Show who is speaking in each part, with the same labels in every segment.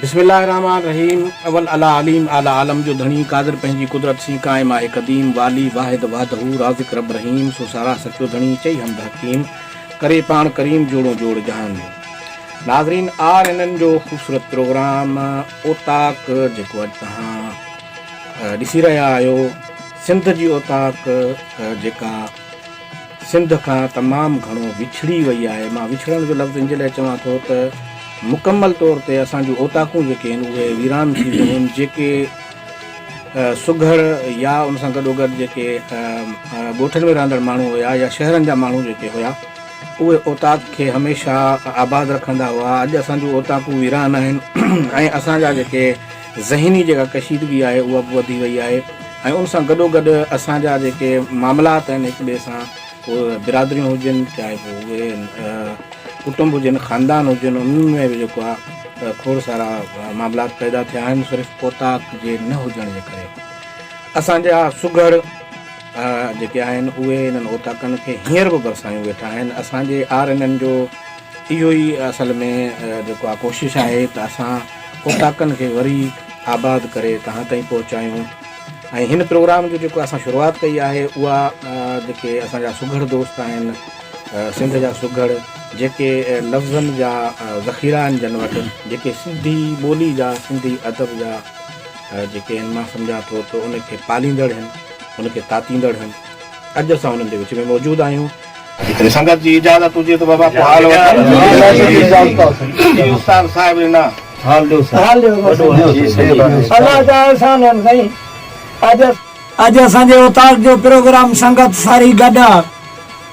Speaker 1: बिस्मिल्लाहिर्रहमानिर्रहीम। अवल अला अलीम आला आलम जो धनी कादर पंहिंजी कुदरत सी कायम आहे कदीम वाली वाहिद वादहू राज़िक रब रहीम सुसारा सचो धनी चई हमद हकीम करे पाण करीम जोड़ो जोड़ जहान। नाज़रीन आर इन्हनि जो ख़ूबसूरत प्रोग्राम ओताक जेको अॼु तव्हां ॾिसी रहिया आहियो, सिंध जी ओताक जेका सिंध खां तमामु घणो विछड़ी वई आहे। मां विछड़ण जो लफ़्ज़ इन जे लाइ चवां थो त मुकमल तौर ते असांजूं ओताकूं जेके आहिनि उहे वीरान थी वियूं आहिनि। जेके सुघड़ या उन सां गॾोगॾु जेके ॻोठनि में रहंदड़ माण्हू हुया या शहरनि जा माण्हू जेके हुया उहे ओताक खे हमेशह आबाद रखंदा हुआ। अॼु असांजूं ओताकूं वीरान आहिनि ऐं असांजा जेके ज़हनी जेका कशीदगी आहे उहा बि वधी वई आहे। ऐं उन सां गॾोगॾु असांजा जेके मामलात आहिनि हिक ॿिए सां, उहे बिरादरियूं हुजनि, चाहे पोइ उहे कुटुंब हुजनि, ख़ानदान हुजनि, उन्हनि में बि जेको आहे खोड़ सारा मामलात पैदा थिया आहिनि सिर्फ़ु ओताक जे न हुजण जे करे। असांजा सुघड़ जेके आहिनि उहे इन्हनि ओताकनि खे हींअर बि बरसायूं वेठा आहिनि। असांजे आर इन्हनि जो इहो ई असल में जेको आहे कोशिशि आहे त असां ओताकनि खे वरी आबाद करे तव्हां ताईं पहुचायूं। ऐं हिन प्रोग्राम जो जेको असां शुरूआति कई आहे उहा जेके असांजा सुघड़ दोस्त आहिनि, सिंध जा सुघड़ जेके लफ़्ज़नि जा ज़ख़ीरा आहिनि जन वटि, जेके सिंधी ॿोली जा सिंधी अदब जा जेके आहिनि, मां सम्झां थो त उनखे पालींदड़ आहिनि, उनखे तातींदड़ आहिनि। अॼु असां उन्हनि जे विच में मौजूदु आहियूं। संगत जी इजाज़त हुजे त बाबा
Speaker 2: अॼु असांजे ओताक जो प्रोग्राम संगत सारी गॾु आहे।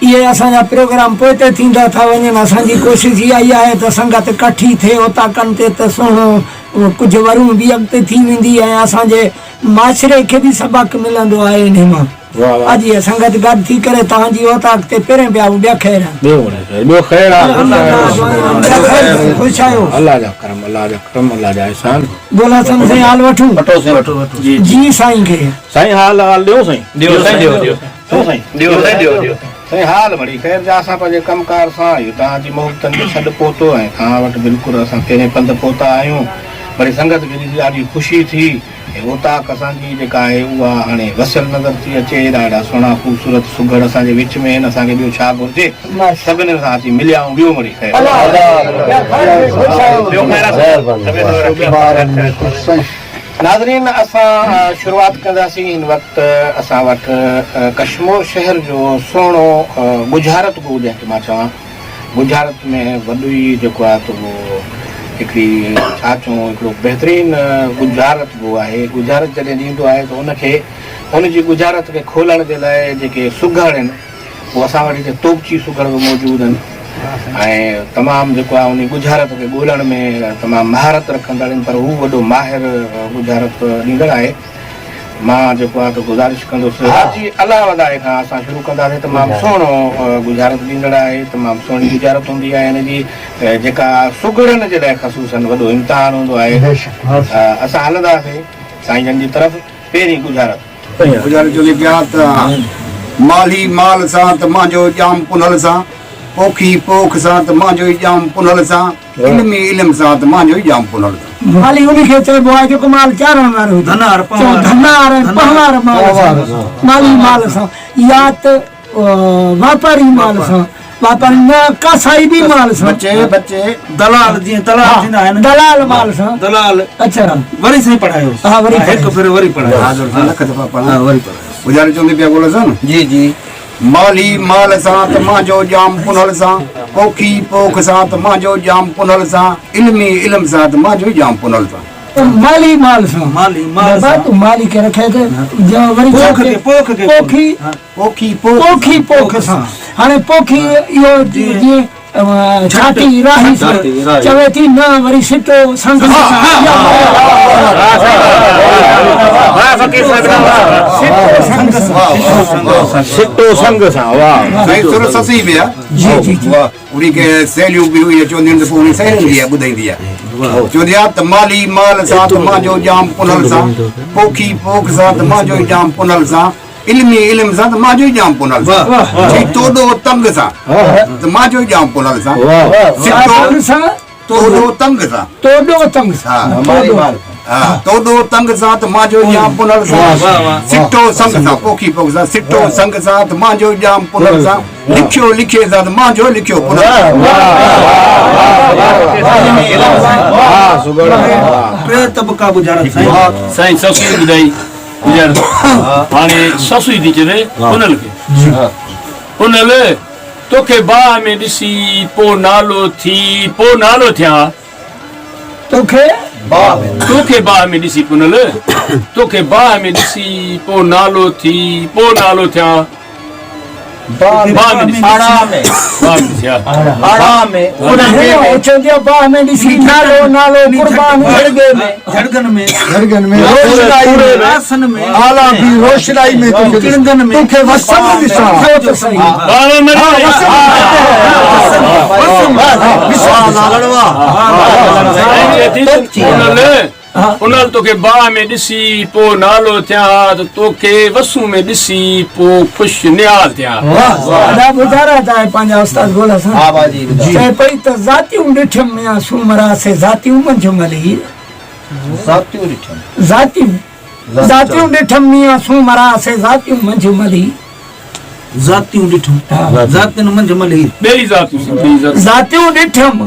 Speaker 2: इहे असांजा प्रोग्राम पोइते थींदा था वञनि। असांजी कोशिशि इहा ई आहे त संगत इकठी थिए ओताकनि ते त सुहिणो कुझु वरूं बि अॻिते थी वेंदी ऐं असांजे माशरे खे बि सबक़ु मिलंदो आहे इन मां। अॼु इहा संगत गॾु थी करे तव्हांजी ओताक ते पहिरें पिया ॿिया ख़ैर
Speaker 1: ॿियो ख़ैर
Speaker 2: ख़ुशि आहियो।
Speaker 1: अल्लाह जा करम, अल्लाह जा करम, अल्लाह जा एहसान।
Speaker 2: बोला साईं साईं हाल वठूं जी साईं खे
Speaker 1: साईं हाल ॾियो साईं,
Speaker 3: ॾियो साईं ॾियो
Speaker 1: साईं हाल वड़ी ख़ैर जा। असां पंहिंजे कमकार सां आहियूं, तव्हांजी मोहबतनि खे छॾ पहुतो ऐं तव्हां वटि बिल्कुलु असां पहिरें पंध पहुता आहियूं। वरी संगत खे ॾिसी ॾाढी ख़ुशी थी। ओताक असांजी जेका आहे उहा हाणे वसियल नज़र थी अचे। ॾाढा सुहिणा ख़ूबसूरत सुघड़ असांजे विच में आहिनि। असांखे ॿियो छा घुरिजे, सभिनी सां अची मिलिया ऐं ॿियो वरी ख़ैर। नाज़रीन असां शुरूआति कंदासीं हिन वक़्तु असां वटि कश्मीर शहर जो सुहिणो गुजरात को जंहिंखे मां चवां, गुजरात में वॾो ई जेको आहे त उहो हिकिड़ी छा चऊं हिकिड़ो बहितरीनु गुजरात बि आहे। गुजरात जॾहिं ॾींदो आहे त उनखे उनजी गुजरात खे खोलण जे लाइ जेके सुघड़ आहिनि उहे असां वटि हिते तोपची सुघड़ बि मौजूदु आहिनि ऐं तमामु जेको आहे उन गुजरात खे ॻोल्हण में तमामु महारत रखंदड़ आहिनि। पर हू वॾो माहिर गुजरात ॾींदड़ आहे। मां जेको आहे त गुज़ारिश कंदुसि जी अला वधाए खां असां शुरू कंदासीं। तमामु सुहिणो गुजरात ॾींदड़ आहे, तमामु सुहिणी गुजरात हूंदी आहे। हिन जी जेका सुघड़नि जे लाइ ख़सूसन वॾो इम्तिहान हूंदो आहे। असां हलंदासीं साईं जन जी तरफ़। पहिरीं गुजरात
Speaker 4: जो लिखिया माली माल सां त मुंहिंजो जाम पुनल सां, पोखी पोख सां त मुंहिंजो ई जाम पुनल सां, इल्मी इल्म सां त मुंहिंजो ई जाम पुनल सां।
Speaker 2: माली उनखे चइबो आहे जेको माल चारण वारो, धनार पहवार माली माल सां या त वापारी माल सां, वापारी न कसाई बि माल सां,
Speaker 3: बच्चे दलाल जीअं दलाल थींदा आहिनि,
Speaker 2: दलाल माल सां
Speaker 3: दलाल।
Speaker 2: अच्छा
Speaker 3: वरी साईं पढ़ायो।
Speaker 2: हा वरी
Speaker 3: हिकु भेरो वरी पढ़ायो।
Speaker 4: लख दफ़ा पढ़ा वरी पढ़ा। गुज़ारिश चवंदी पिया बोलो सन
Speaker 3: जी जी
Speaker 4: माली माल सां त मुंहिंजो जाम पुनल सां, पोखी पोख सां त मुंहिंजो जाम पुनल सां, इल्मी इल्म सां त मुंहिंजो जाम पुनल सां।
Speaker 2: माली माल सां
Speaker 3: माली माल
Speaker 2: बात माली के रखे थे जो वरी
Speaker 3: पोख के
Speaker 2: पोखी
Speaker 4: पोखी
Speaker 2: पोखी पोख सां। हाणे पोखी इहो जीअं छाती राही चवे थी न वरी सिटो संग
Speaker 1: सिटो संग सां। वाह
Speaker 4: साईं सुर ससी बि आहे
Speaker 2: जी जी
Speaker 4: वाह। उन्ही खे सहेलियूं बि हुई चवंदियूं आहिनि त पोइ उन सहेलियुनि खे ॿुधाईंदी आहे। चवंदी आहे त माली माल सां त मुंहिंजो जाम पुनल सां, पोखी पोख सां त मुंहिंजो ई जाम पुनल सां, इल्मी इल्म सां त मुंहिंजो ई जाम पुनल सां, तोॾो तंग सां त मुंहिंजो ई जाम पुनल सां, तोड़ो तंग सा
Speaker 2: तोड़ो तंग
Speaker 4: हाँ
Speaker 3: हमारी बात
Speaker 4: हाँ तोड़ो तंग सा त मांजो जाम पुनल सा सिट्टो संग सा पोखी पोख सा सिट्टो संग सा त मांजो जाम पुनल सा लिखियो लिखे सा त मांजो लिखियो पुनल
Speaker 3: टे तबका गुजारत साईं
Speaker 5: साईं ससुई ॿुधाई गुज़र हाणे ससुई थी चवे पुनल खे पुनल तोखे बाह में ॾिसी पोइ नालो थी पोइ नालो थिया
Speaker 2: तोखे
Speaker 5: तोखे बाह में ॾिसी पुनल तोखे बाह में ॾिसी पोइ नालो थी पोइ नालो थिया बाह में ॾिसी बाह में थिया
Speaker 2: चंदिया बाह में ॾिसी नालो नालो कुर्बान
Speaker 3: झड़गन में
Speaker 6: आसन में आला भी रोशनाई में
Speaker 3: किणगन में
Speaker 6: तोखे वसम ॾिसां
Speaker 2: तो सही
Speaker 5: बाह में पुनल तोखे बाह में ॾिसी पोइ नालो थिया त तोखे वसू में ॾिसी पोइ ख़ुशि निहाल थिया
Speaker 2: ॾाढा ॿुधारा था पंहिंजा उस्ताद गोला सां चए पई त ज़ातियूं ॾिठम में सूमरा से ज़ातियूं मंझ मली ज़ातियूं ॾिठम में सूमरा से ज़ातियूं मंझ मली
Speaker 3: जातियूं ॾिठूं जातियुनि मंझि मली
Speaker 5: ॿेई ज़ातियूं
Speaker 2: ज़ातियूं ॾिठम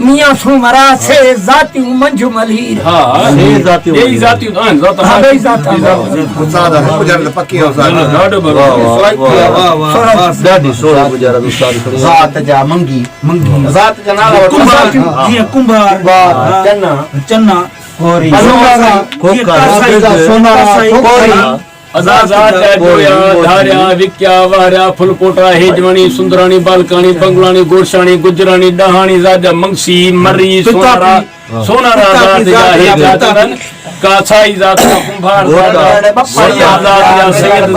Speaker 2: मियां सूमरा से ज़ातियूं मंझ मली
Speaker 5: हा ॿेई ज़ातियूं आहिनि
Speaker 2: हा ॿई ज़ात
Speaker 4: सादा गुजर पक्की हो सा
Speaker 5: ॾाढो
Speaker 6: ज़ात जा मंगी
Speaker 4: ज़ात जा नाला
Speaker 3: कुंभार जीअं कुंभार चन्ना
Speaker 6: कोरी
Speaker 5: धारिया विक्या वारिया फुलकोटा हेजवाणी सुंदराणी बालकाणी बंगलाणी गोरसाणी गुजराणी डहाणी राजा मंगसी मरी सोनारा सोनारा काछाई जात जा कुंभार सैयद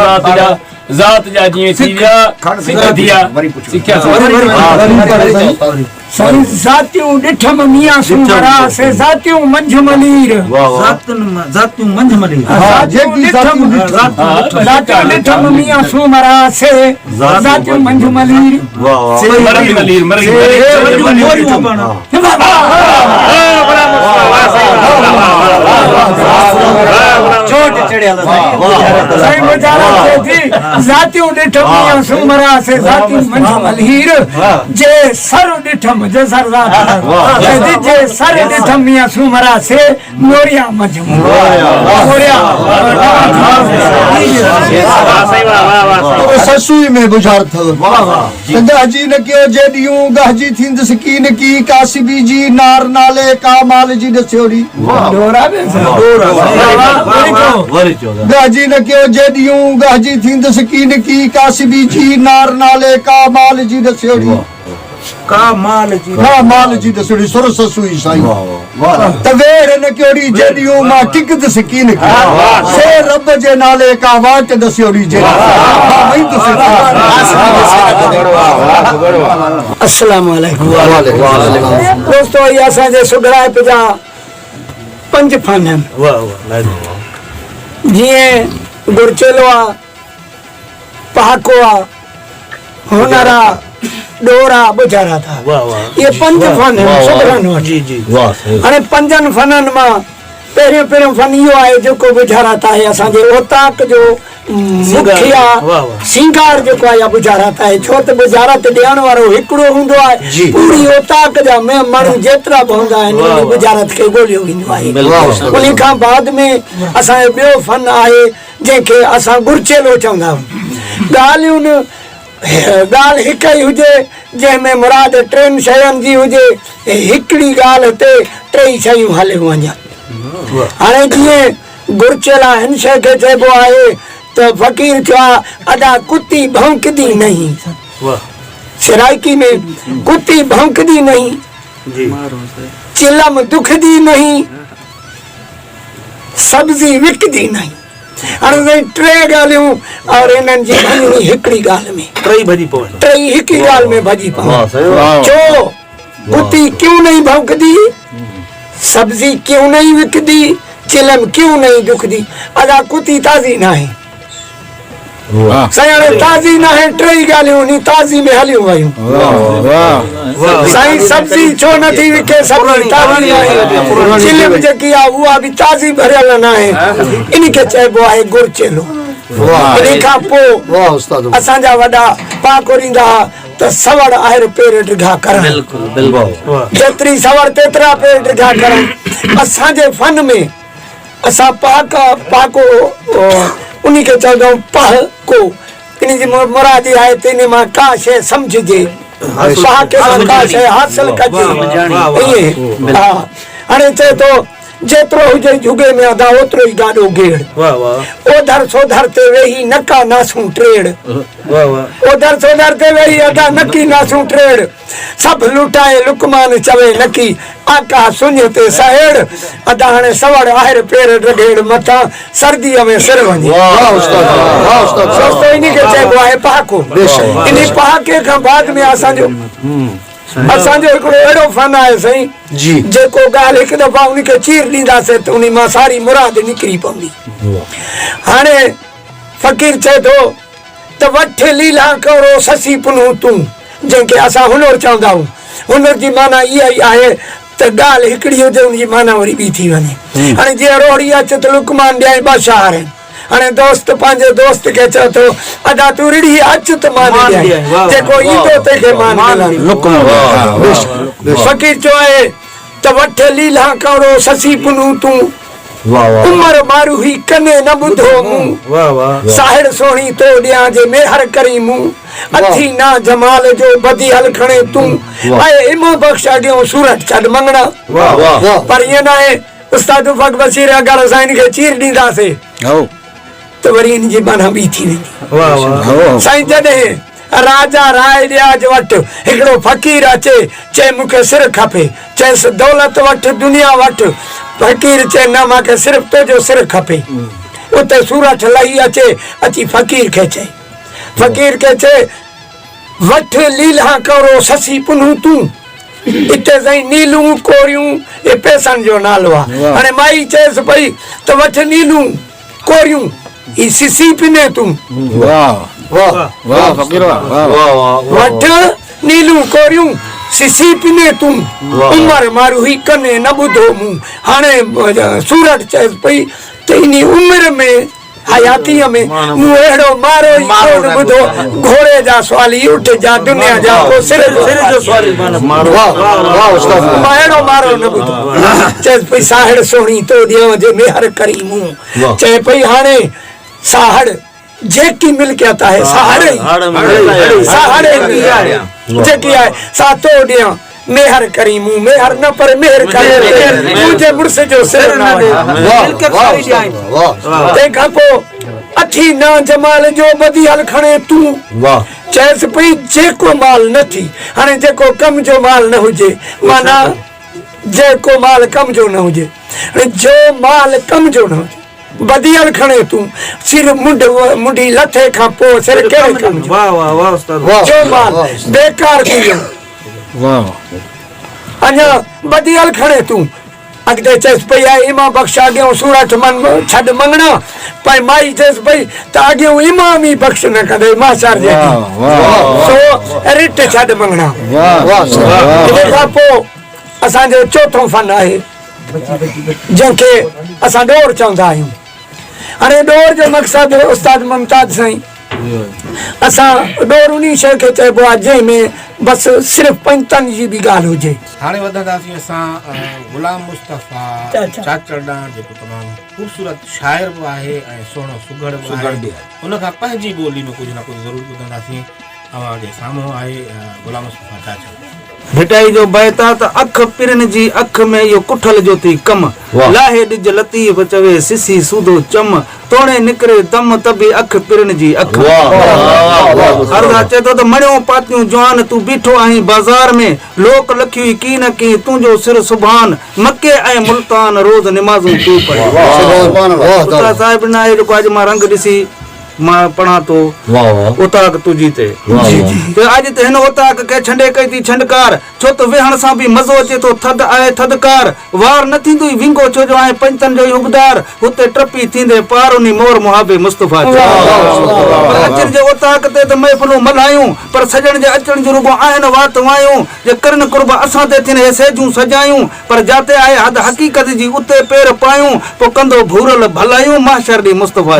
Speaker 5: जात जा जीअं थी विया सिखिया
Speaker 2: ज़ातियूं ॾिठम मियां सूमरा से ज़ातियूं मंझ मलीर
Speaker 3: जातियूं मंझि मली
Speaker 2: ज़ातियूं ॾिठम मियां सूमरा से ज़ातियूं मंझ मलीर ज़ातियूं ॾिठम मियां सूमरा से ज़ातियूं मंझ मलीर जे सर ॾिठम जे सर जे सर ॾिठम मियां सूमरा से मोरिया मंझ
Speaker 6: ससुई में गुजार थव गहजी न कयो जेडियूं गहजी थींदस कीन की कासिबी जी नार नाले का माल जी दस्योरी गहजी न कयो जेडियूं गहजी थींदस कीन की कासिबी जी नार नाले का माल जी दस्योरी
Speaker 3: का माल
Speaker 6: जी दस्योरी सुर ससुई साईं तवेर न कयोड़ी जेडियूं मां टिकद सकीन की से रब जे नाले का वाट दस्योरी जे
Speaker 2: अस्सलाम वालेकुम दोस्तों ये असांजे सुगड़ाए पिजा पंज फन जीअं गुरचेलो आहे पहाको आहे हुनरा डोरा बुझारा था ये पंज फन हाणे पंजनि फननि मां पहिरियों फन इहो आहे जेको बुझारात आहे असांजे ओताक जो मुखिया सिंगार जेको आहे बुझारात आहे छो त बुझारात ॾियण वारो हिकिड़ो हूंदो आहे पूरी ओताक जा माण्हू जेतिरा बि हूंदा आहिनि उन बुझारत खे ॻोल्हियो वेंदो आहे उन खां बाद में असांजो ॿियो फन आहे जंहिंखे असां गुरचेलो चवंदा आहियूं ॻाल्हि हिकु ई हुजे जंहिंमें मुराद टिनि शयुनि जी हुजे हिकिड़ी ॻाल्हि ते टई शयूं हले वञनि हाणे जीअं गुरचेला हिन शइ खे चइबो आहे त फ़क़ीर थिया अदा कुती भौंकदी नहीं सिराइकी में कुती भौंकदी नहीं चिलम दुखदी नहीं सब्जी विकदी नहीं हाणे टे ॻाल्हियूं और इन्हनि जी भञणी हिकिड़ी ॻाल्हि में टई हिकु ॻाल्हि में भॼी पवनि छो कुती क्यों नहीं भौंकदी सब्जी क्यों नहीं विकदी चिलम क्यों नहीं दुखदी अदा कुती ताज़ी न आहे साईं हाणे ताज़ी न आहे टई ॻाल्हियूं नी ताज़ी में हलियूं वयूं साईं सब्जी छो नथी विके सब्जी ताज़ी आहे चिलिम जेकी आहे उहा बि ताज़ी भरियल न आहे इन खे चइबो आहे गुरचेलो इन खां पोइ असांजा वॾा पाकोरींदा त सवड़ आहेर पेर ड्रिघा करण जेतिरी सवड़ तेतिरा पेर ड्रिघा करण असांजे फन में असां पाको उन्ही खे चवंदा आहियूं पहको इन जी मुरादी आहे तिन मां का शइ सम्झजे पहाके मां का शइ हासिल कजे ईअं हा हाणे चए थो जेतिरो हुजे जुगे में अदा ओतिरो ई गाॾो घेड़ ओधर सोधर ते वेही नका नासूं ट्रेड़ ओधर सोधर ते वेही अदा नकी नासूं ट्रेड़ सभु लुटाए लुकमान चवे नकी आका सुञ ते सहेड़ अदा हाणे सवड़ आहेर पेर ड्रेड़ मथां सर्दीअ में सिर वञे इन खे चइबो आहे पहाको इन पहाके खां बाद में असांजो हिकिड़ो अहिड़ो फन आहे साईं जेको ॻाल्हि हिकु दफ़ा उनखे चीर ॾींदासीं त उन मां सारी मुराद निकिरी पवंदी हाणे फ़कीर चए थो त वठ लीला करो ससी पुनूं तूं जंहिंखे असां हुनर चवंदा आहियूं हुनर जी माना इहा ई आहे त ॻाल्हि हिकिड़ी हुजे उनजी माना वरी ॿी थी वञे हाणे जीअं रोड़ी अचे त लुकमान ॾियां ॿ शहर आहिनि हाणे दोस्त पंहिंजे दोस्त खे चए थो अदा तूं रिड़ी अच त मां जेको ईंदो तंहिंखे फ़कीर चयो आहे त वठ लीला करो ससी पुनूं तूं उमर मारू ही कने न ॿुधो मूं साहिड़ सोणी तो ॾियां जे मेहर करी मूं अथी ना जमाल जो बदी हल खणे तूं आए इमाम बख्श अॻियों सूरत छॾ मंगणा पर ईअं न आहे उस्ताद फ़क बशीर अगरि असां इन खे चीर ॾींदासीं त वरी इन जी माना ॿी थी वेंदी साईं जॾहिं राजा राय ॾियाज वटि हिकिड़ो फ़कीर अचे चए मूंखे सिर खपे चएसि दौलत वटि दुनिया वटि फ़कीर चए न मूंखे सिर्फ़ु तुंहिंजो सिर खपे उते सूरत लही अचे अची फ़कीर खे चए फ़कीर खे चए वठ लीला करो ससी पुनूं तूं इते साईं नीलूं कोरियूं हे पैसनि जो नालो आहे हाणे माई चएसि पई त वठ नीलूं कोरियूं ई सिसी पिने तूं वठ नीलूं कोरियूं सिसी पिने तूं उमर मारू ही कने न ॿुधो मूं हाणे सूरत चएसि पई त इन उमिरि में हयातीअ में मूं अहिड़ो मारो ई कोन ॿुधो घोड़े जा सवाली उठ जा दुनिया जा को सिर जो सवाली मां अहिड़ो मारो न ॿुधो चएसि पई साहिड़ सोणी तो ॾियां जे मेहर करी मूं चए पई हाणे साहड़ जेकी मिल्कियत आहे साहड़े जेकी आहे सा तो ॾियां मेहर करी मूं मेहर न पर मेहर करे मुंहिंजे मुड़ुस जो सिर न तंहिंखां पोइ अथी न जमाल जो बदी हल खणे तूं चएसि पई जेको माल न थी हाणे जेको कम जो माल न हुजे माना जेको माल कम जो न हुजे जो माल कम जो न हुजे बदियल खणे तूं सिर मुंडी लथे खां पोइ सिर कहिड़े कम जो माल बेकार थी वियो अञा बदियल खणे तूं अॻिते चएसि पई आहे इमाम बख्श अॻियों सूरत छॾ मंगणा पर माई चएसि पई त अॻियों इमाम ई बख्श न कंदे मास्टर सो रिट छॾ मंगणा इन खां पोइ असांजो चोथों फन आहे जंहिंखे असां ॾोर चवंदा आहियूं हाणे ॾोर जो मक़सदु उस्ताद मुमताज साईं असां ॾोर उन शइ खे चइबो आहे जंहिंमें बसि सिर्फ़ु पंजतनि जी बि ॻाल्हि हुजे
Speaker 1: हाणे वधंदासीं असां गुलाम मुस्तफ़ा चाचड़ा जेको तमामु ख़ूबसूरत शाइर बि आहे ऐं सुहिणो सुघड़ बि आहे उन खां पंहिंजी ॿोली में कुझु न कुझु ज़रूरु ॿुधंदासीं अवां जे साम्हूं आहे गुलाम मुस्तफ़ा चाचड़ा
Speaker 3: भिटाई जो बैता त अख पिरन जी अख में यो कुठल जो थी कम लाहे डिज लतीफ चवे सिसी सूदो चम तोड़े निकरे दम तबी अख पिरन जी अख अर्धा चे तो मणियो पातियूं जवान तू बीठो आहीं बाजार में लोक लखी की न की तुंजो सिर सुभान मक्के ऐं मुल्तान रोज नमाज़ूं तू पढ़े साहिब ना जेको अॼु मां रंग ॾिसी मां पढ़ा तो उताक तुझी ते अज ते हिन उताक के छंडे कई थी छंडकार छो तो वेहण सां भी मज़ो अचे तो थद आए थदकार वार न थींदुई विंगो छो जो आहे पंचन जो उबदार हुते ट्रपी थींदे पार उनी मोर मुहाबे मुस्तफा अचन जे उताक ते त महफिलूं मल्हायूं पर सजण जे अचण जो रुगो आहिनि वात वायूं जे करन कुर्ब असां ते थिन हे सेजूं सजायूं पर जाते आहे हद हकीकत जी उते पैर पायूं पो कंदो भूरल भलायूं माशर दी मुस्तफा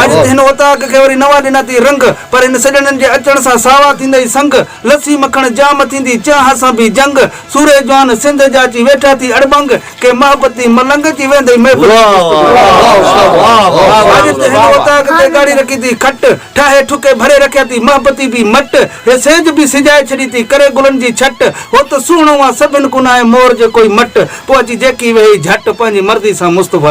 Speaker 3: अज हिन उताक के वरी नवा ॾिना थी रंग पर इन सजणनि जे अचण सां सावा थींदई संग लस्सी मखण जाम थींदी चाह सां भी जंग सूरे जवान सिंध जा ची वेठा थी अड़बंग के मोहब्बती मलंग ची वेंदई महफिल हिन उताक ते गाड़ी रखी थी खट ठाहे ठुके भरे रखिया थी मोहब्बती भी मट हे सेज भी सिजाए छड़ी थी करे गुलन जी छट हो त सुहिणो आहे सभिनि कुन आहे मोर जे कोई मट पोइ अची जेकी वेही झट पंहिंजी मर्ज़ी सां मुस्तफा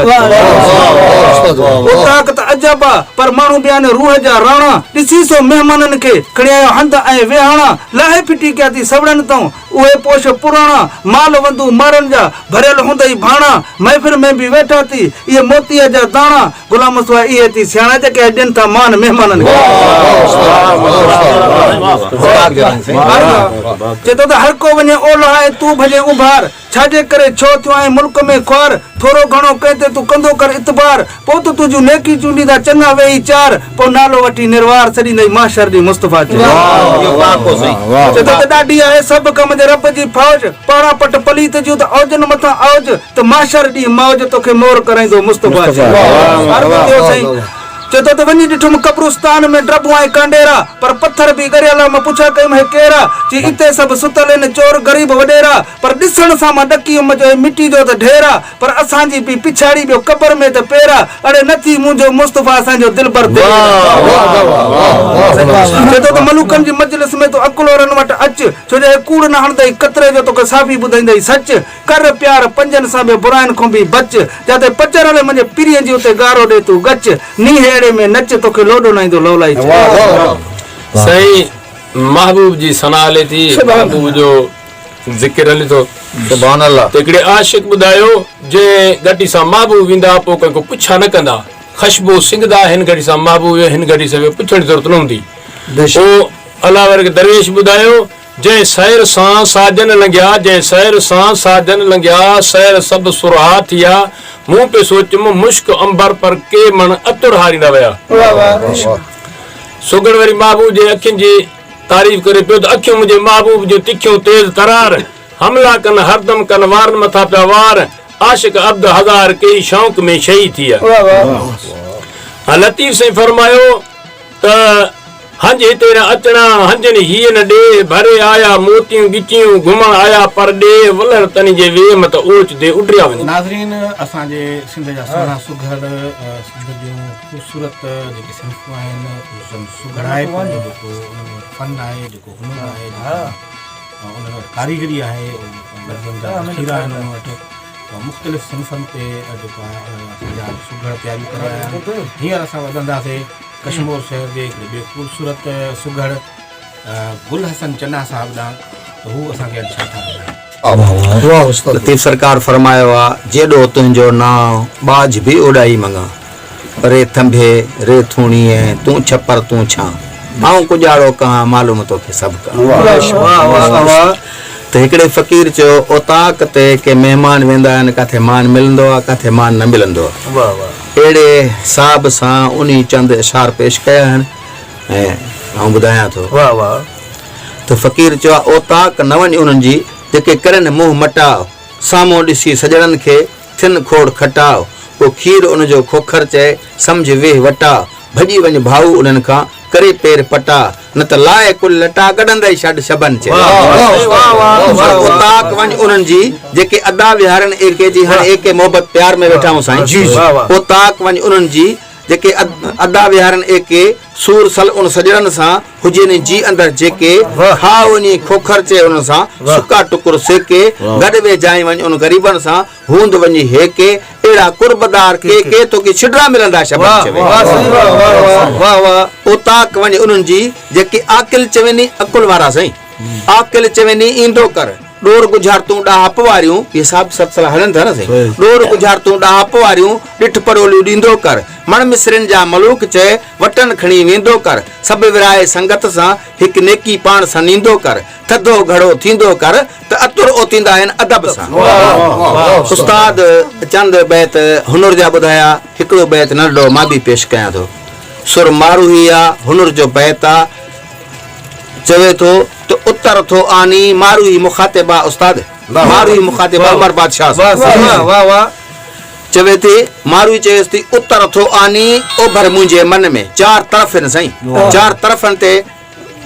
Speaker 3: उताक त अजब आहे पर माण्हू बि आहिनि रूह जा राणा ॾिसी सो महिमाननि खे खणी आयो हंध ऐं वेहाणा लाहे फिटी कया थी सवड़नि तां उहे पोश पुराणा माल वंदू मारनि जा भरियल हूंदई भाणा महफ़िल में बि वेठा थी इहे मोतीअ जा दाणा गुलाम मुस्तफा इहे थी सियाणा जेके ॾियनि था मान महिमाननि खे चए थो त हर को वञे ओलह ऐं तूं भॼे उभार छाजे करे छो थियो आहे मुल्क में ख्वार थोरो घणो कहिं ते तूं कंदो कर इतबार पोइ त तुंहिंजूं नेकी चूंडींदा चङा वेही चार पोइ नालो वठी निर्वार छॾींदई माशर दी मुस्तफा चए थो त ॾाढी आहे सभु कम जे रब जी फौज पाणा पट पलीत जूं त औजन मथां औज त माशर दी मौज तोखे मोर कराईंदो मुस्तफा चए थो त वञी ॾिठुमि कब्रिस्तान में ड्रबूं ऐं कांडेरा पर पत्थर बि ॻरियल मां पुछा कयुमि हे केरा जी हिते सभु सुतल आहिनि चोर ग़रीब वॾेरा पर ॾिसण सां मां ॾकी वियुमि जो मिटी जो त ढेरा पर असांजी बि पिछाड़ी वियो कबर में त पेरा अड़े नथी मुंहिंजो मुस्तफा असांजो दिलबर चए थो त मलूकनि जी मजलिस में तो अकुलोरनि वटि अच छो जो कूड़ न हणंदई कतरे जो तोखे साफ़ी ॿुधाईंदई सच कर प्यार पंजनि सां बि बुराइनि खां बि बच जाते पचर हले मुंहिंजे पीरीअ जी उते गारो ॾे तूं गच नी में नच तोखे लोडो नाईंदो लौलाई
Speaker 5: सही महबूब जी सना हले थी महबूब जो ज़िक्र हले थो सुभान अल्लाह त हिकिड़े आशिक ॿुधायो जे गॾी सां महबूब वेंदा पोइ कंहिंखो पुछा न कंदा ख़ुशबू सिंगदा हिन घड़ी सां महबूब हिन घड़ी सां पुछण जी ज़रूरत न हूंदी पोइ अलाह वारे दरवेश ॿुधायो जंहिं सैर सां साजन लंघिया जंहिं सैर सां साजन लंघिया सैर सभु सुरहा थिया मूं पे सोचुमि मुश्क अंबर पर के मण अतुर हारींदा विया सुगड़ वरी महबूब जे अखियुनि जी तारीफ़ करे पियो त अखियूं मुंहिंजे महबूब जूं तिखियूं तेज़ तरार हमला कनि हरदम कनि वारनि मथां पिया वार आशिक अब्द हज़ार कई शौक़ में शही थी विया लतीफ़ साईं फरमायो त हंज हिते न अचणा हंजनि हीअ न ॾे भरे आया मोतियूं गिचियूं घुमण आया पर ॾे वलर तनी जे वे मत ओच दे उडरिया वञे
Speaker 1: नाज़रीन असांजे सिंध जा सुहिणा सुघड़ सिंध जूं ख़ूबसूरत जेके सिंफ़ूं आहिनि सुघड़ आहे जेको फन आहे जेको हुनर आहे उन वटि कारीगरी आहे लफ़्ज़नि जा ज़ख़ीरा आहिनि उन वटि मुख़्तलिफ़ सिंफ़नि ते जेको आहे असांजा सुघड़ तयारी करे रहिया आहिनि हींअर असां वधंदासीं कश्मीर शहर जे हिकिड़े ॿिए ख़ूबसूरत सुघड़ गुल हसन चन्ना साहिब ॾांहुं त हू असांखे अॼु छा था ॿुधाइनि।
Speaker 7: लतीफ़ सरकार फरमायो आहे जेॾो तुंहिंजो नाव बाज बि उॾाई मंगा रे थंभे रे थूणी ऐं तूं छपर तूं छा आऊं कुॼाड़ो कहां मालूम तोखे सभु कहां त हिकिड़े फ़क़ीर चयो ओताक ते के महिमान वेंदा आहिनि किथे मान मिलंदो आहे किथे मान न मिलंदो आहे अहिड़े हिसाब सां उन चंद इशार पेश कया आहिनि ऐं आउं ॿुधायां थो त फ़क़ीर चयो आहे ओताक न वञ उन्हनि जी जेके करनि मुंहुं मटाओ साम्हूं ॾिसी सजणनि खे थिन खोड़ खटाओ पोइ खीर उनजो खोखर चए सम्झ वेह वटा भॼी वञ भाऊ उन्हनि खां करे पेर पटा न त लाए कुल लटा कढंदई छॾ शबन चए ओताक वञ उन्हनि जी जेके अदा विहारनि एके जी हाणे एके मोहबत प्यार में वेठा आहियूं साईं ओताक वञ उन्हनि जी जेके अदा विहारनि एके सूर सल उन सजणनि सां हुजनि जी अंदर जेके खा वञी खोखर चए उन सां सुका टुकुर सेके गॾ वे जाई वञ उन ग़रीबनि सां हूंद वञी हेके अहिड़ा कुर्बदार के तोखे छिडरा मिलंदा शबद चवे ओताक वञ उन्हनि जी जेके आकिल चवनी अकुल वारा साईं आकिल चवनी ईंदो कर डोर गुजार तूं ॾाह पवारियूं हिसाब सत्सला हलनि था न साईं डोर गुजार तूं ॾाह पवारियूं ॾिठ परोलियूं ॾींदो कर मण मिसरिन जा मलूक चए वटन खणी वेंदो कर सभु विराए संगत सां हिकु नेकी पाण सां नींदो कर थधो घड़ो थींदो कर त अतुर ओतींदा आहिनि अदब सां। उस्ताद चंद बैत हुनर जा ॿुधाया, हिकिड़ो बैत नंढो मां बि पेश कयां थो। सुर मारूही आ हुनर जो बैत आ, चवे थो त उतर थो आनी मारूही मुखातिबा उस्ताद मारूही मुखातिबा उमर बादशाह चवे थी मारूही चएसि थी उतर थो आनी ओभर मुंहिंजे मन में चार तरफ़ आहिनि साईं, चार तरफ़नि ते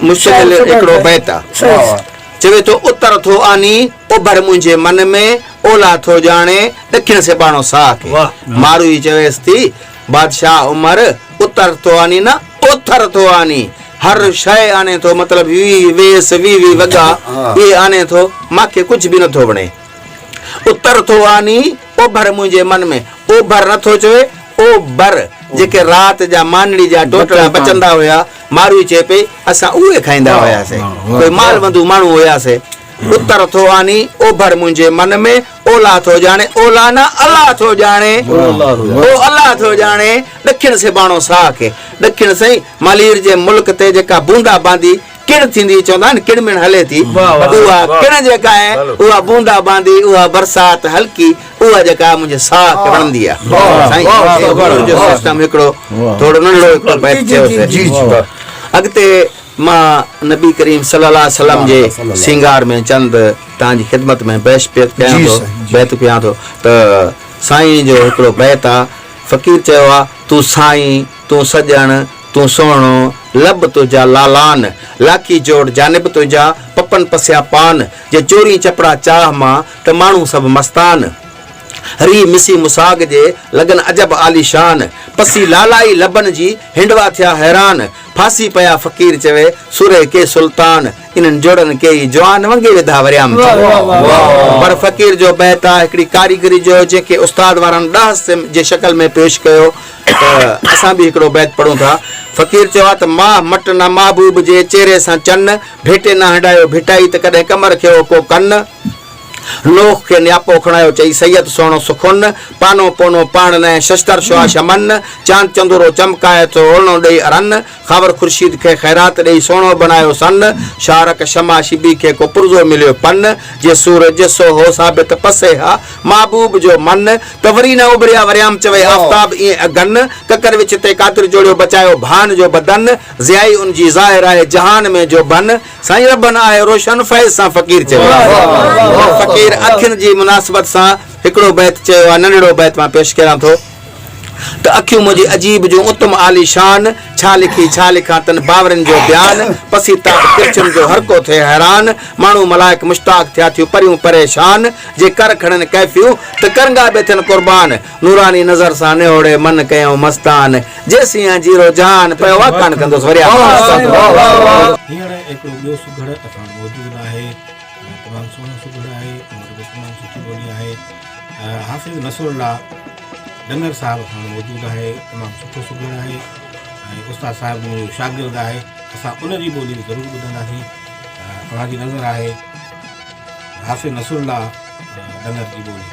Speaker 7: मुश्किल हिकिड़ो बैत आहे। चवे थो उतर थो आनी ओभर मुंहिंजे मन में ओला थो ॼाणे ॾखिण से बाणो साह खे। मारूही चवेसि थी बादशाह उमर उतर थो आनी न ओथर थो आनी, हर शइ आने थो मतलब वी वेस वी वगा ये आने थो मांखे कुछ भी नथो वणे। उतर थो आनी ओभर मुंहिंजे मन में, ओभर नथो चवे ओभर जेके रात जा मानड़ी जा टोटला बचंदा हुया मारूही चए पई असां उहे खाईंदा हुयासीं, कोई माल बंधु माण्हू हुयासीं। उतर थो आनी ओभर मुंहिंजे मन में ओला थो ॼाणे, ओला न अल्लाह थो ॼाणे, ओ अल्लाह थो ॼाणे ॾखिण से बाणो साह खे। ॾखिण साईं मालीर जे मुल्क ते जेका बूंदा बांदी किण थींदी चवंदा आहिनि किण मिण हले थी, उहा किण जेका आहे उहा बूंदा बांदी उहा बरसात हल्की उहा जेका मुंहिंजे साह खे वणंदी आहे। सिस्टम हिकिड़ो थोरो नंढो हिकिड़ो बैत चयोसीं। अॻिते मां नबी करीम सल्लल्लाहु अलैहि वसल्लम जे सिंगार में चंद तव्हांजी ख़िदमत में बैत कयां थो त साईं जो हिकिड़ो बैत आहे। फ़कीर चयो आहे तूं साईं तूं सॼण तूं सोणो लब तुंहिंजा लालान लाखी जोड़ जानिब तुंहिंजा पपन पसिया पान जे चोरी चपड़ा चाह मां त माण्हू सभु मस्तान हरी मिसी मुसाग जे लगन अजब आलीशान पसी लालाई लबन जी हिंडवा थिया हैरान फांसी पया फ़कीर चवे सुरे के सुल्तान इन्हनि जोड़नि के ई जवान वंगे विधा वरियाम। पर फ़कीर जो बैत आहे हिकिड़ी कारीगरी जो जंहिंखे उस्ताद वारनि ॾाह जे शक्ल में पेश कयो त असां बि हिकिड़ो बैत पढ़ूं था। फ़कीर चयो आहे त मां मट न महबूब जे चेहरे सां चन भेटे न हटायो भिटाई त कॾहिं कमर खे को कन नोख के न्यापो खणायो चई सैयद सोनो सुखुन पानो पोनो पाण न शस्तर शुआ शमन चांद चंदूरो चमकाए तो ओणो ॾेई अरन ख़बर खुर्शीद खे ख़ैरात ॾेई सोनो बनायो सन शारक शमा शिबी खे को पुरज़ो मिलियो पन जे सूरज सो हो साबित पसे हा महबूब जो मन त वरी न उभरिया वरियाम चवे आफ़ताब ईअं अगन ककर विच ते कातिर जोड़ियो बचायो भान जो बदन ज़ियाई उन जी ज़ाहिर आहे जहान में जो बन साईं रबन आहे रोशन फैज़ सां फ़कीर चयो। अखियुनि जी मुनासिबत सां हिकिड़ो बैत चयो आहे नंढड़ो बैत मां पेश कयां थो त अखियूं मुंहिंजी अजीब जूं उत्तम आलीशान छा लिखां तन बावरनि जो बयान पसी ताप तिरछुनि जो हर को थिए हैरान माण्हू मलाइक मुश्ताक थिया थियूं परियूं परेशान जे कर खणनि कैफ़ियूं त करंगा बि थियनि क़ुर्बान नूरानी नज़र सां निहोड़े मन कयूं मस्तान जेसीं जीरो जान पियो वाकान कंदुसि वरी
Speaker 1: हींअर हिकिड़ो ॿियो सुघड़ असां मौजूदु आहे तमामु सुहिणो सुघड़ आहे तमामु सुठी ॿोली आहे हाफ़िज़ नसरुल्लाह डंगर साहिब सां मौजूदु आहे तमामु सुठो सुघड़ आहे ऐं उस्ताद साहिब मुंहिंजो शागिर्दु आहे असां उनजी ॿोली बि ज़रूरु ॿुधंदासीं। तव्हांजी नज़र आहे हाफ़िज़ नसरुल्लाह डंगर जी ॿोली।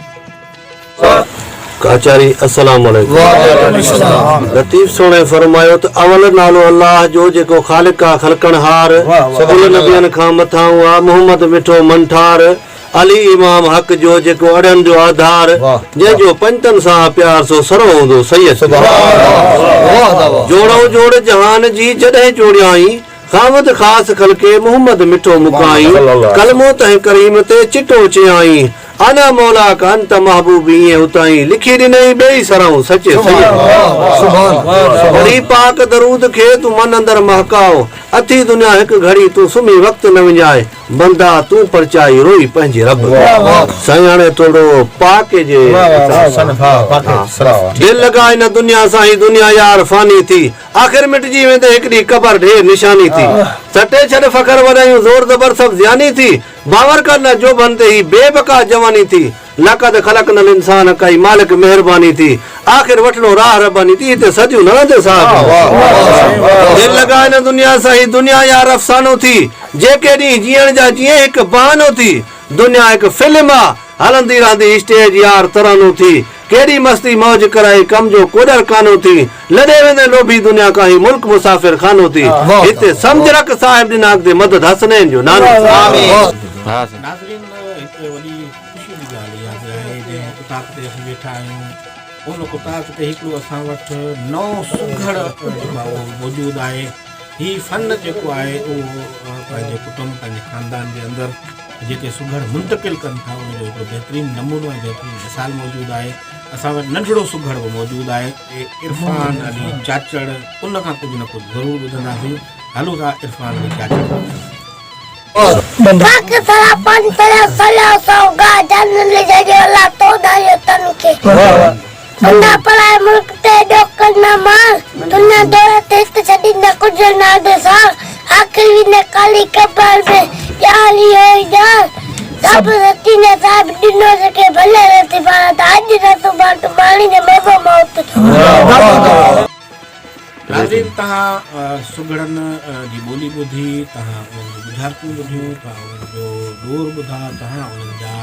Speaker 8: काचारी अस्सलाम वालेकुम। लतीफ़ सोने फरमायो त अवल नालो अल्लाह जो जेको ख़ालिक आहे ख़लकणहार सभु नबियनि खां मथां हुआ मोहम्मद मिठो मनठार अली इमाम हक़ जो जेको अड़नि जो आधार जंहिंजो पंजतनि सां प्यार सो सरो हूंदो सैयद जोड़ो जोड़ जहान जी जॾहिं जोड़ियाई खामद ख़ासि खलके मोहम्मद मिठो मुकाई कलमो तंहिं करीम ते चिटो चयाई आना मौला का अंत महबूबी उताई लिखी ॾिनई ॿेई सराऊं सचे बड़ी पाक दरूद खे तूं मन अंदर महकाओ अथी दुनिया हिकु घड़ी तूं सुम्ही वक़्तु न विञाए बंदा तूं परचाई रोई पंहिंजे रब साईं हाणे थोरो पाक जे दिल लॻाए न दुनिया सां ई दुनिया यार फानी थी आख़िर मिटजी वेंदे हिकिड़ी क़बर ढेर निशानी थी सटे छॾ फ़ख़्र वॾायूं ज़ोर ज़बर सभु ज़ियानी थी बावर कर न जो बन ते ही बेबका जवानी थी लक़द ख़लक़नल इंसान कई मालिक मेहरबानी थी आख़िर वठणो राह रबानी थी हिते सदियूं न रहंदे साहब दिल लॻाए न दुनिया सां ई दुनिया यार अफ़सानो थी जेके ॾींहुं जीअण जा जीअं हिकु बहानो थी दुनिया हिकु फिल्म आहे हलंदी रहंदी स्टेज यार तरानो थी केड़ी मस्ती मौज कराई कम जो कोडर कानो थी लदे वेंदे लोभी दुनिया का ही मुल्क मुसाफिर खानो थी हिते समझ रख साहिब दिनाक दे मदद हसनैन जो नानो
Speaker 1: नाज़रीन हिकु वॾी ख़ुशी जी ॻाल्हि इहा बि आहे जंहिं किताब ते असीं वेठा आहियूं उन किताब ते हिकिड़ो असां वटि नओं सुघड़ जेको आहे उहो मौजूदु आहे हीउ फ़न जेको आहे उहो पंहिंजे कुटुंब पंहिंजे ख़ानदान जे अंदरि जेके सुघड़ मुंतक़िल कनि था उनजो हिकिड़ो बहितरीनु नमूनो ऐं बहितरीनु मिसाल मौजूदु आहे असां वटि नंढिड़ो सुघड़ बि मौजूदु आहे इरफान अली चाचड़ उन खां कुझु न कुझु ज़रूरु ॿुधंदासीं हलो था Irfan Ali चाचड़
Speaker 9: Pakai sarapan saya soga jangan jadi Allah toda ya tanuke. Anda pelai mulk tedok nama dunia dora test jadi nak kujen ada sah akhir ini kali kapal be jali hoja. Tapi setinya sahab dino seke bale reti para tadi ratu bantu mali ne mebo maut.
Speaker 1: नाज़रीन तव्हां सुघड़नि जी ॿोली ॿुधी तव्हां उन्हनि जी बुझारतूं ॿुधियूं तव्हां उन्हनि जो डोर ॿुधा तव्हां उन्हनि जा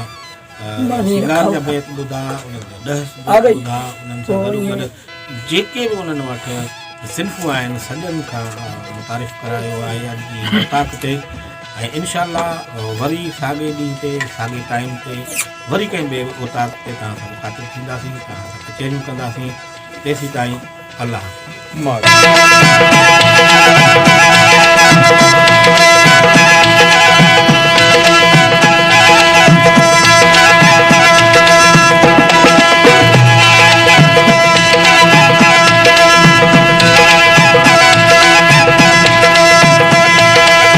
Speaker 1: श्रंगार जा बैत ॿुधा उन्हनि जा ॾह ॿुधा उन्हनि सां गॾोगॾु जेके बि उन्हनि वटि सिन्फ़ूं आहिनि सॼनि खां मुतारिफ़ करायो आहे अॼु जी मुताक़ ते ऐं इनशाअल्लाह वरी साॻे ॾींहं ते साॻे टाइम ते वरी कंहिं ॿिए मुताक़ ते तव्हां सां मुखातिब थींदासीं तव्हां सां कचहरियूं कंदासीं तेसीं ताईं अल्लाह